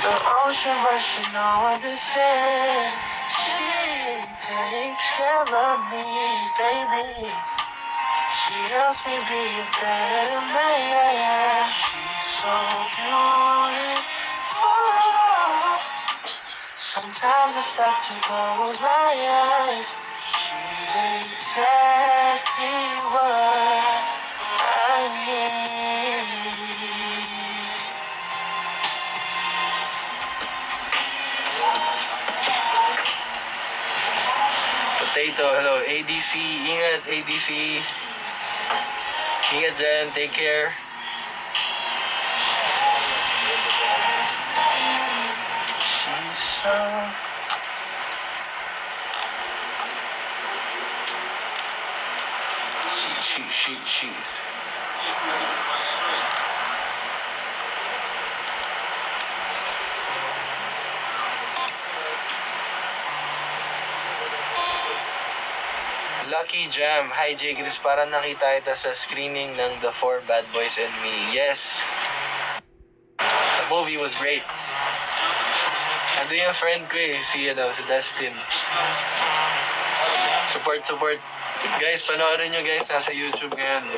the ocean, but she know what to say. She takes care of me, baby. She helps me be a better man. She's so beautiful. Sometimes I start to close my eyes. She's exactly what I need. Potato, hello, ADC. Ingat, ADC. Ingat dyan, take care. She's so... She's... Lucky Jam. Hi, J. Chris. Parang nakita kita sa screening ng The Four Bad Boys and Me. Yes. The movie was great. Ando yung friend ko si Dustin. Support. Guys, panoorin nyo guys. Nasa YouTube ngayon.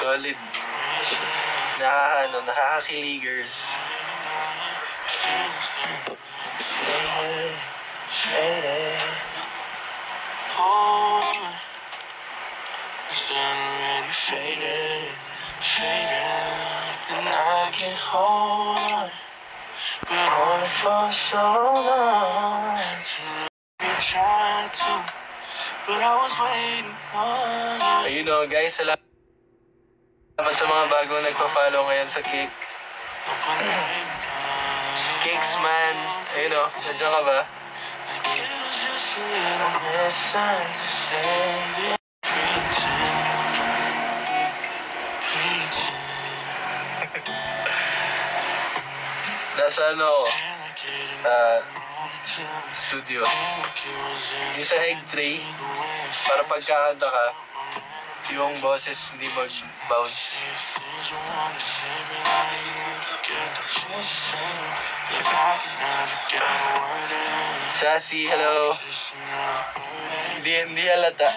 Solid. Nakakakiligers. Faded, and I can't hold on, but only for so long. You tried to, but I was waiting on you. You know, guys, salamat sa mga bagong nagpa-follow ngayon sa Kick. Kicks man, nandiyan ka ba? Nasa studio. Yung sa egg tray, para pagkakanta ka, yung boses hindi mag-bounce. Sassy, hello. Hindi halata.